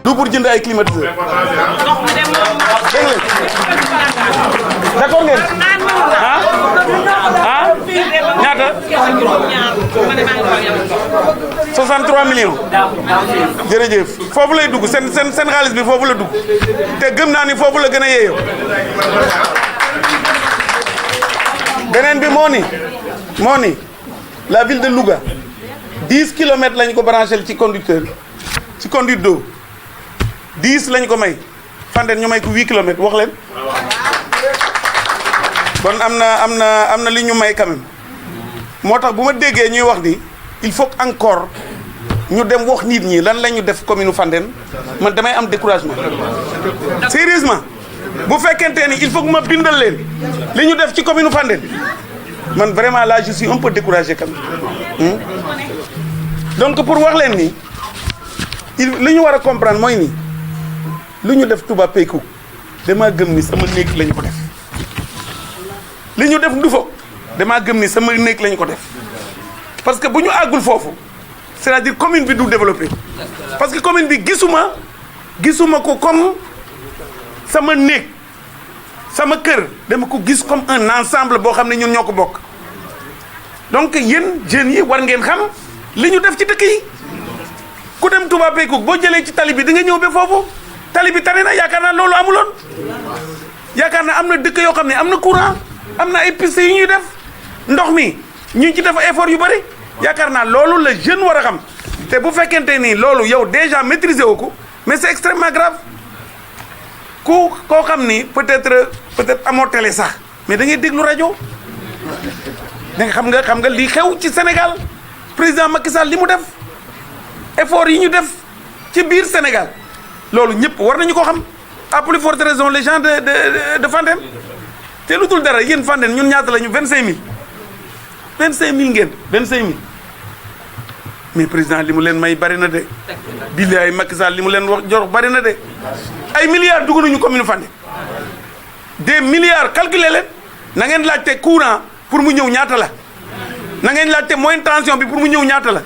du pour jënd ay climatiseur d'accord ngeen ñaata 63 millions jërëjëf foofu lay dugg seen xaalis bi foofu la dugg te gëm naa ni foofu la gën a yeeyoo beneen bi moo ni la ville de Louga 10 kilomètres lañ ko branché ci conducteur ci conduite d'eau 10 lañ ko may Fandène ñu may ko 8 kilomètres wax leen bon am na li ñu may quand même moo tax bu ma déggee ñuy wax ni il faut encore ñu dem wax nit ñi lan la ñu def commune Fandène man damay am découragement sérieusement bu fekkente ni il faut que ma bindal leen li ñu def ci commune Fandène man vraiment là je suis un peu découragé quand même donc pour wax leen ni li ñu war a comprendre mooy ni lu ñu def Touba Peku damaa gëm ni sama néeg lañu ko def li ñu def Ndufo damaa gëm ni sama néeg lañu ko def parce que bu ñu àggul foofu c'est-à-dire commune bi du développé parce que commune bi gisuma ko comme sama néeg sama kër dama ko gis comme un ensemble boo xam ne ñun ñoo ko bokk donc yéen jeunes yi war ngeen xam li ñu def ci dëkk yi ku dem Touba Peku boo jëlee ci tali bi di nga ñëw ba foofu tali bi tane na yaakaar naa loolu amuloon yaakaar naa am na dëkk yoo xam ne am na courant am na ay piste yu ñuy def ndox mi ñu ngi ci def effort yu bari yaakaar naa loolu la jeune war a xam te bu fekkente ni loolu yow déjà maîtriser wu ko mais c'est extrêmement grave koo xam ni peut-être amoo télé sax mais da ngay déglu rajo da nga xam nga li xew ci Sénégal président Macky Sall li mu def effort yi ñu def ci biir Sénégal loolu ñëpp war nañu ko xam à plus forte raison les gens de Fandène te lu dul dara yéen Fandène ñun ñaata lañu 25000 ngeen 25000 mais président li mu leen may bari na de billaay Macky Sall li mu leen wax jox bari na de ay milliards dugg nañu commune Fandène des milliards calculer leen na ngeen laajte courant pour mu ñëw ñaata la na ngeen laajte moyenne tension bi pour mu ñëw ñaata la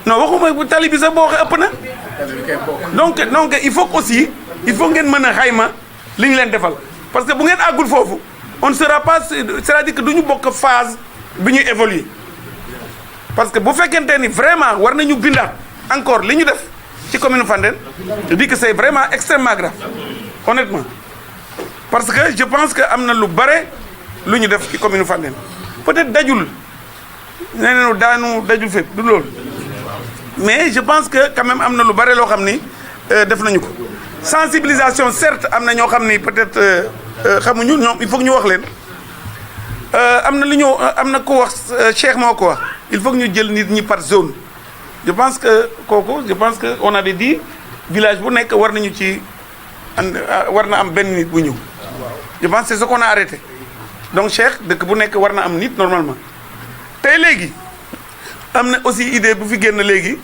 non waxuma bu tali bi sax boo waxee ëpp na donc il faut aussi ngeen mën a xayma li ñu leen defal parce que bu ngeen àggul foofu on ne sera pas c'est-à-dire que du ñu bokk phase bi ñuy évoluer parce que bu fekkente ni vraiment war nañu bindaat encore li ñu def ci commune Fandène je dis que c'est vraiment extrêmement grave honnêtement parce que je pense que am na lu bare lu ñu def ci commune Fandène peut-être dajul nee nañu daanu dajul fépp du loolu mais je pense que quand même am na lu bare loo xam ni def nañu ko sensibilisation certes am na ñoo xam ni peut-être xamuñu ñoom il faut que ñu wax leen am na lu ñu am na ko wax Cheikh moo ko wax il faut que ñu jël nit ñi par zone je pense que on avait dit village bu nekk war nañu ci war na am benn nit bu ñëw je pense c'est ce qu'on a arrêté donc Cheikh dëkk bu nekk war na am nit normalement tey léegi am na aussi idée bu fi génn léegi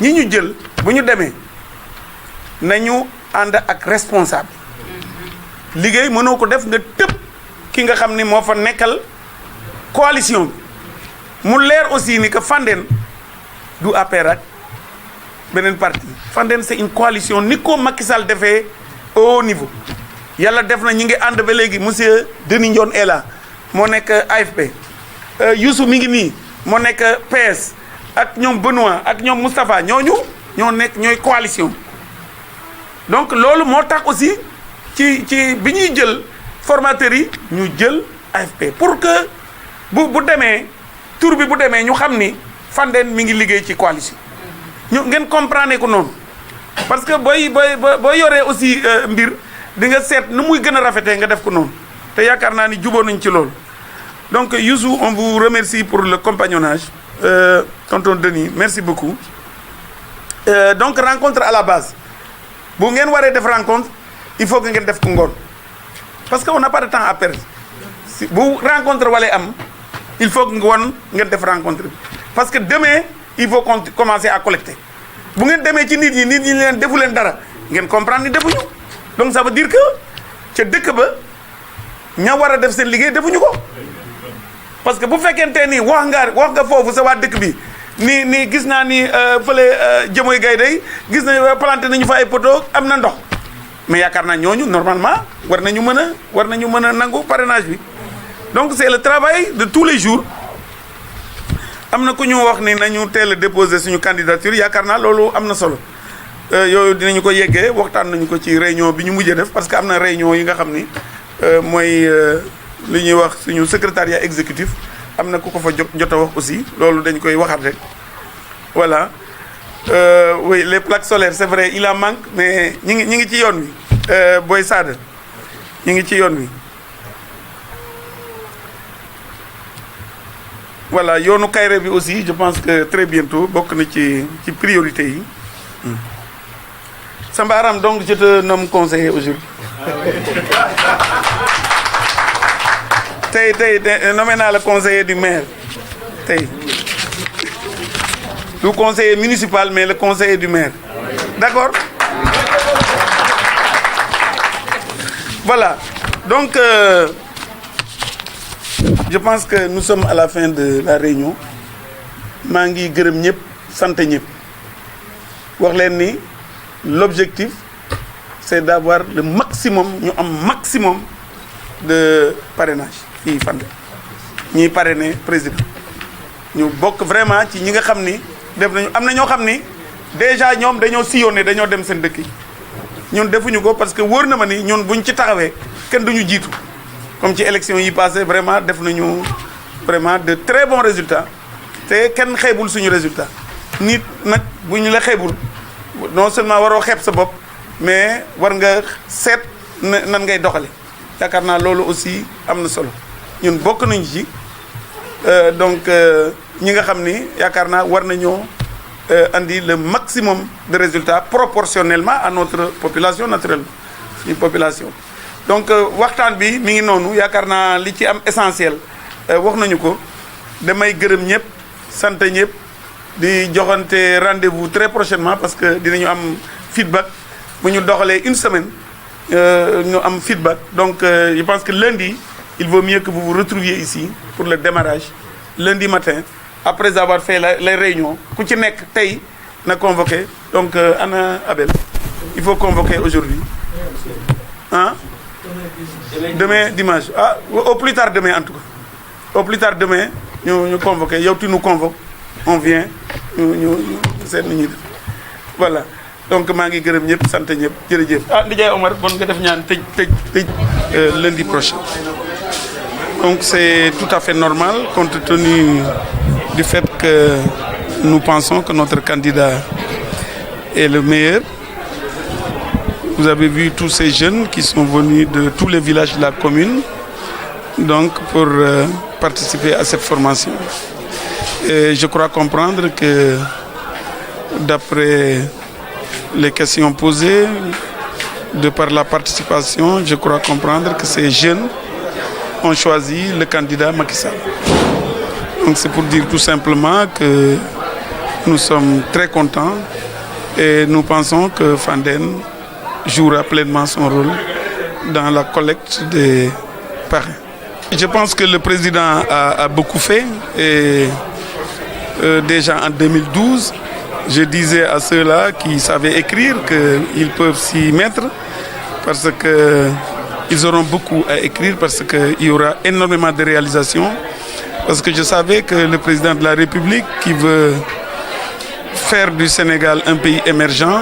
ñi ñu jël bu ñu demee nañu ànd ak responsable liggéey mënoo ko def nga tëb ki nga xam ni moo fa nekkal coalition bi mu leer aussi ni que Fandène du APR ak beneen parti Fandène c'est une coalition ni ko Macky Sall defee au haut niveau yàlla def na ñi ngi ànd ba léegi monsieur Denis Ndione est là moo nekk AFP Youssou mi ngi nii moo nekk PS ak ñoom Benoît ak ñoom Moustapha ñooy coalition donc loolu moo tax aussi ci bi ñuy jël formateurs yi ñu jël AFP pour que bu demee tour bi bu demee ñu xam ni Fandène mi ngi liggéey ci coalition ñu ngeen comprendre ko noonu parce que booy yoree aussi mbir di nga seet nu muy gën a rafetee nga def ko noonu te yaakaar naa ni juboo nañ ci loolu donc Youssou on vous remercie pour le compagnonnage tonton Denis merci beaucoup donc rencontre à la base bu ngeen waree def rencontre il faut que ngeen def ko ngoon parce que on n'a pas de temps à perdre si bu rencontre walee am il faut que ngoon ngeen def rencontre bi parce que demain il faut commencer à collecter bu ngeen demee ci nit ñi leen defu leen dara ngeen comprendre ni defuñu donc ça veut dire que ca dëkk ba ña war a def seen liggéey defuñu ko parce que bu fekkente ni wax nga foofu sa waa dëkk bi ni gis naa ni fële jëmoy gay day gis na planté nañu fa ay poteau am na ndox mais yaakaar naa ñooñu normalement war nañu mën a nangu parrainage bi donc c'est le travail de tous les jours am na ku ñu wax ni nañu teel a déposer suñu candidature yaakaar naa loolu am na solo yooyu dinañu ko yeggee waxtaan nañu ko ci réunion bi ñu mujjee def parce que am na réunion yi nga xam ni mooy li ñuy wax suñu secrétariat exécutif am na ku ko fa jot a wax aussi loolu dañ koy waxaat rek voilà oui les plaques solaires c'est vrai il en manque mais ñi ngi ci yoon wi Boy Sada ñi ngi ci yoon wi voilà yoonu Kayré bi aussi je pense que très bientôt bokk na ci priorité yi Samba Aram donc je te nomme conseiller aujourd'hui tey nommé naa le conseiller du maire tey du conseiller municipal mais le conseiller du maire d'accord voilà donc je pense que nous sommes à la fin de la réunion maa ngi gërëm ñëpp sant ñëpp wax leen ni l'objectif c'est d'avoir le maximum ñu am maximum de parrainage fii Fandène ñiy parrainer président ñu bokk vraiment ci ñi nga xam ni def nañu am na ñoo xam ni déjà ñoom dañoo sillonné dañoo dem seen dëkk yi ñun defuñu ko parce que wóor na ma ni ñun buñ ci taxawee kenn duñu jiitu comme ci élection yi passé vraiment def nañu vraiment de très bons résultats te kenn xeebul suñu résultat nit nag bu ñu la xeebul non seulement waroo xeeb sa bopp mais war nga seet nan ngay doxale yaakaar naa loolu aussi am na solo ñun bokk nañu ci donc ñi nga xam ni yaakaar naa war nañoo andi le maximum de résultats proportionnellement à notre population naturellement suñu population donc waxtaan bi mi ngi noonu yaakaar naa li ci am essentiel wax nañu ko damay gërëm ñëpp sant ñëpp di joxante rendez-vous très prochainement parce que dinañu am feedback bu ñu doxalee une semaine ñu am feedback donc je pense que lundi il vaut mieux que vous vous retrouviez ici pour le démarrage lundi matin après avoir fait les réunions ku ci nekk tey na convoqué donc Anna Abel il faut convoquer aujourd'hui hein demain dimanche au plus tard demain en tout cas au plus tard demain ñu convoqué yow tu nous convoques on vient ñu seet ni ñuy def voilà donc maa ngi gërëm ñëpp sant ñëpp jërëjëf Ndiaye Omar bon nga def ñaan tëj lundi prochain donc c'est tout à fait normal compte tenu du fait que nous pensons que notre candidat est le meilleur. Vous avez vu tous ces jeunes qui sont venus de tous les villages de la commune donc pour participer à cette formation. Et je crois comprendre que d'après les questions posées, de par la participation, je crois comprendre que ces jeunes ont choisi le candidat Macky Sall. Donc c'est pour dire tout simplement que nous sommes très contents et nous pensons que Fandène jouera pleinement son rôle dans la collecte des parrains. Je pense que le président a beaucoup fait et déjà en 2012, je disais à ceux-là qui savaient écrire qu'ils peuvent s'y mettre parce qu'ils auront beaucoup à écrire parce qu'il y aura énormément de réalisations. Parce que je savais que le président de la République qui veut faire du Sénégal un pays émergent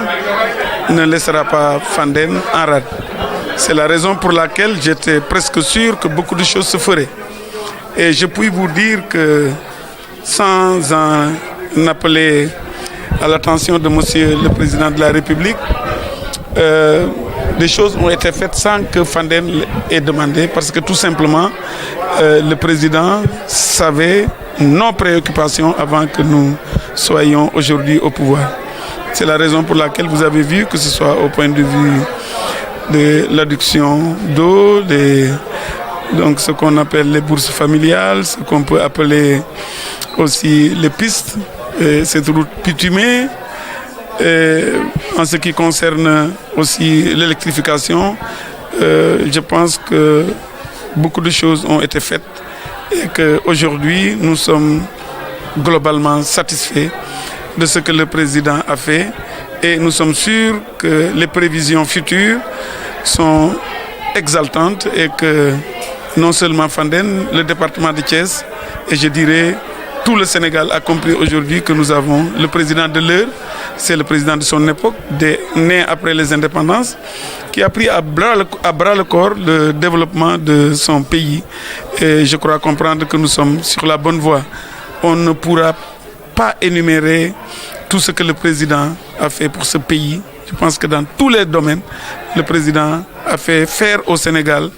ne laissera pas Fandène en rade. C'est la raison pour laquelle j'étais presque sûr que beaucoup de choses se feraient. Et je puis vous dire que sans en appeler à l'attention de monsieur le président de la République, des choses ont été faites sans que Fandène ait demandé parce que tout simplement le président savait nos préoccupations avant que nous soyons aujourd'hui au pouvoir. C'est la raison pour laquelle vous avez vu que ce soit au point de vue de l'adduction d'eau, donc ce qu'on appelle les bourses familiales, ce qu'on peut appeler aussi les pistes, cette route bitumée. En ce qui concerne aussi l'électrification, je pense que beaucoup de choses ont été faites et qu'aujourd'hui nous sommes globalement satisfaits de ce que le président a fait et nous sommes sûrs que les prévisions futures sont exaltantes et que non seulement Fandène, le département de Thiès et je dirais tout le Sénégal a compris aujourd'hui que nous avons le président de l'heure, c'est le président de son époque, né après les indépendances, qui a pris à bras le corps le développement de son pays. Et je crois comprendre que nous sommes sur la bonne voie. On ne pourra pas énumérer tout ce que le président a fait pour ce pays. Je pense que dans tous les domaines, le président a fait faire au Sénégal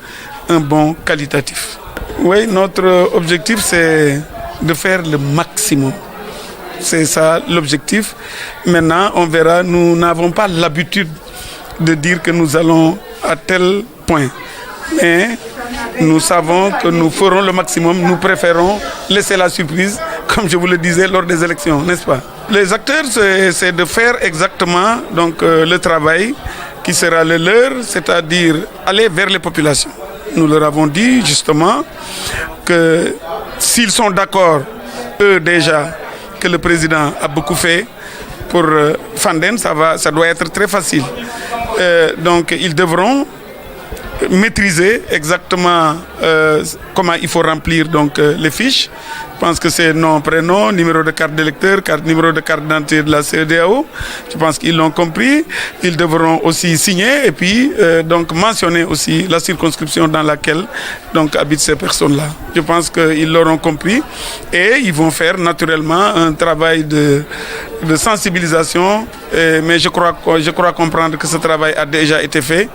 un bond qualitatif. Oui, notre objectif, c'est de faire le maximum. C'est ça l'objectif. Maintenant, on verra. Nous n'avons pas l'habitude de dire que nous allons à tel point. Mais nous savons que nous ferons le maximum. Nous préférons laisser la surprise, comme je vous le disais lors des élections, n'est-ce pas? Les acteurs, c'est de faire exactement donc, le travail qui sera le leur, c'est-à-dire aller vers les populations. Nous leur avons dit justement que s'ils sont d'accord, eux déjà, que le président a beaucoup fait pour Fandène, ça doit être très facile. Donc ils devront maîtriser exactement comment il faut remplir donc, les fiches. Je pense que c'est nom, prénom, numéro de carte d'électeur, numéro de carte d'identité de la CEDEAO. Je pense qu'ils l'ont compris. Ils devront aussi signer et puis donc mentionner aussi la circonscription dans laquelle donc, habitent ces personnes-là. Je pense qu'ils l'auront compris et ils vont faire naturellement un travail de sensibilisation. Mais je crois comprendre que ce travail a déjà été fait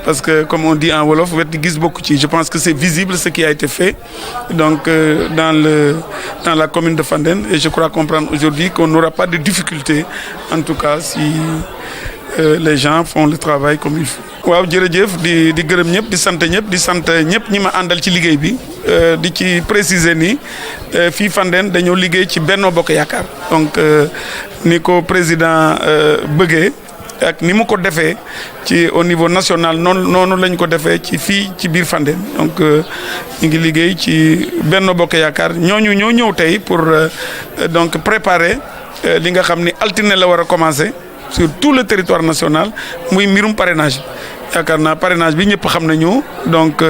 parce que comme on dit en Wolof, je pense que c'est visible ce qui a été fait donc, dans la commune de Fandène et je crois comprendre aujourd'hui qu'on n'aura pas de difficultés en tout cas si les gens font le travail comme il faut. waaw jërëjëf di gërëm ñëpp di sant ñëpp ñi ma àndal ci liggéey bi di ci préciser ni fii Fandène dañoo liggéey ci Benno Bokk Yaakaar donc ni ko président bëggee ak ni mu ko defee ci au niveau national noonu lañ ko defee ci fii ci biir Fandène donc ñu ngi liggéey ci Benno Bokk Yaakaar ñoo ñëw tey pour donc préparer li nga xam ni altine la war a commencer sur tout le territoire national muy mbirum parrainage yaakaar naa parrainage bi ñëpp xam nañu donc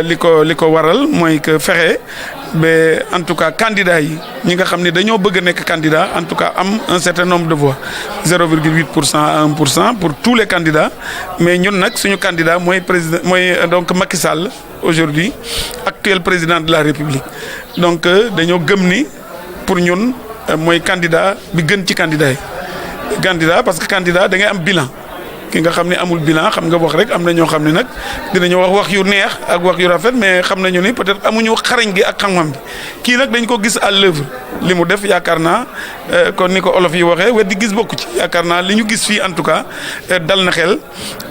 li ko waral mooy que fexe ba en tout cas candidats yi ñi nga xam ne dañoo bëgg a nekk candidat en tout cas am un certain nombre de voix 0,8% à 1% pour tous les candidats mais ñun nag suñu candidat mooy président mooy donc Macky Sall aujourd'hui actuel président de la République donc dañoo gëm ni pour ñun mooy candidat bi gën ci candidat yi candidat parce que candidat da ngay am bilan ki nga xam ne amul bilan xam nga wax rek am na ñoo xam ne nag dinañu wax yu neex ak wax yu rafet mais xam nañu ni peut-être amuñu xarañ gi ak xam-xam bi kii nag dañ ko gis à l'œuvre li mu def yaakaar naa kon ni ko olof yi waxee weddi gis bokku ci yaakaar naa li ñu gis fii en tout cas dal na xel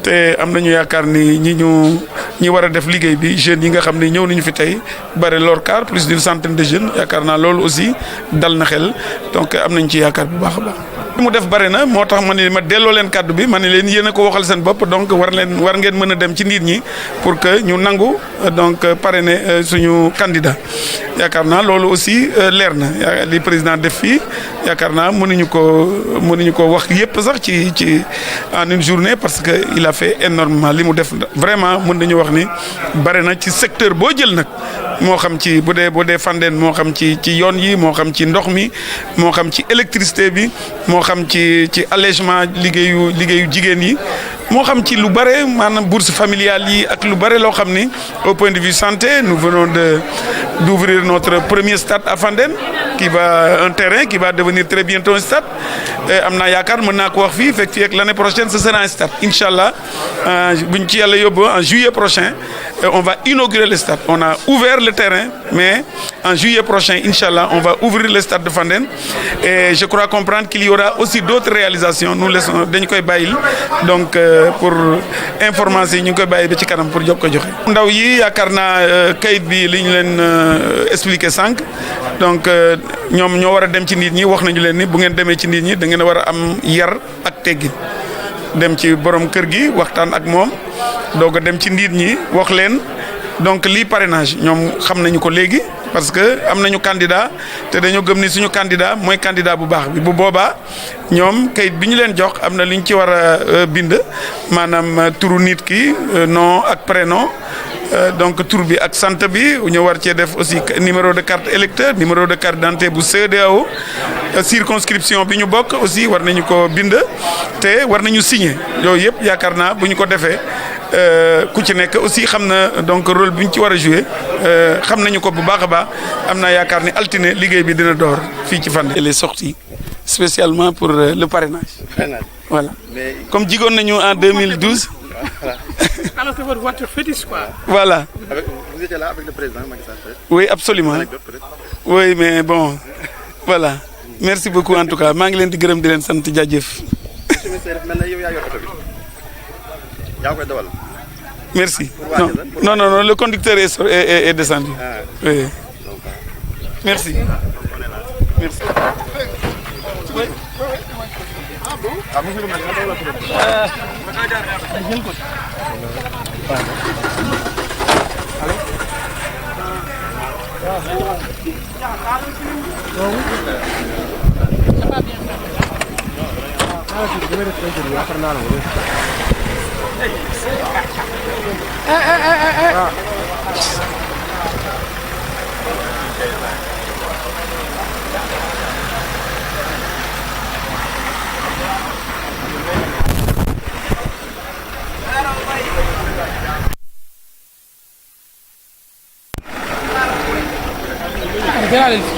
te am nañu yaakaar ni ñi war a def liggéey bi jeunes yi nga xam ne ñëw nañu fi tey bari l'ORCAR plus d'une centaine de jeunes yaakaar naa loolu aussi dal na xel donc am nañ ci yaakaar bu baax a baax. li mu def bari na moo tax ma delloo leen kàddu bi ma ne leen yéen a ko waxal seen bopp donc war ngeen mën a dem ci nit ñi pour que ñu nangu donc parrainer suñu candidat yaakaar naa loolu aussi leer na li président def fii yaakaar naa mënuñu ko wax yépp sax ci en une journée parce que il a fait énormément li mu def vraiment mën nañu wax ni bari na ci secteur boo jël nag moo xam ci bu dee Fandène moo xam ci yoon yi moo xam ci ndox mi moo xam ci électricité bi moo xam ci allègement liggéeyu jigéen yi moo xam ci lu bare maanaam bourse familiale yi ak lu bare loo xam ni au point de vue santé nous venons d'ouvrir notre premier stade à Fandène un terrain qui va devenir très bientôt un stade am naa yaakaar mën naa ko wax fii fekk fii ak l'année prochaine ce sera un stade inchallah buñ ci yàlla yóbbu en juillet prochain on va inaugurer le stade on a ouvert le terrain mais en juillet prochain inchallah on va ouvrir le stade de Fandène et je crois comprendre qu'il y aura aussi d'autres réalisations nous laissons dañ koy bàyyil donc pour information yi ñu ngi koy bàyyi ba ci kanam pour jox ko joxe. ndaw yi yaakaar naa kayit bi li ñu leen expliqué sànq donc ñoom ñoo war a dem ci nit ñi wax nañu leen ni bu ngeen demee ci nit ñi da ngeen a war a am yar ak teggin dem ci borom kër gi waxtaan ak moom doog a dem ci nit ñi wax leen donc lii parrainage ñoom xam nañu ko léegi parce que am nañu candidat te dañoo gëm ni suñu candidat mooy candidat bu baax bi bu boobaa ñoom kayit bi ñu leen jox am na lu ñu ci war a bind maanaam turu nit ki nom ak prénom donc tur bi ak sant bi ñu war cee def aussi numéro de carte électeur numéro de carte d'identité bu CEDEAO circonscription bi ñu bokk aussi war nañu ko bind te war nañu signer yooyu yëpp yaakaar naa bu ñu ko defee ku ci nekk aussi xam na donc rôle bi ñu ci war a jouer xam nañu ko bu baax a baax am naa yaakaar ni altine liggéey bi dina door fii ci Fandène. Elle est sortie spécialement pour le parrainage. Voilà. Mais... comme jigoon nañu en 2012. Alors c'est votre voiture fétiche quoi. Voilà. Vous étiez là avec le président Macky Sall. Oui, absolument. Oui, mais bon, voilà. Merci beaucoup en tout cas. maa ngi leen di gërëm di leen sant jaajëf. Merci. Non, non, non, le conducteur est descendu. Ah. Oui. Merci. Merci. Ah, monsieur le maire, Gracias.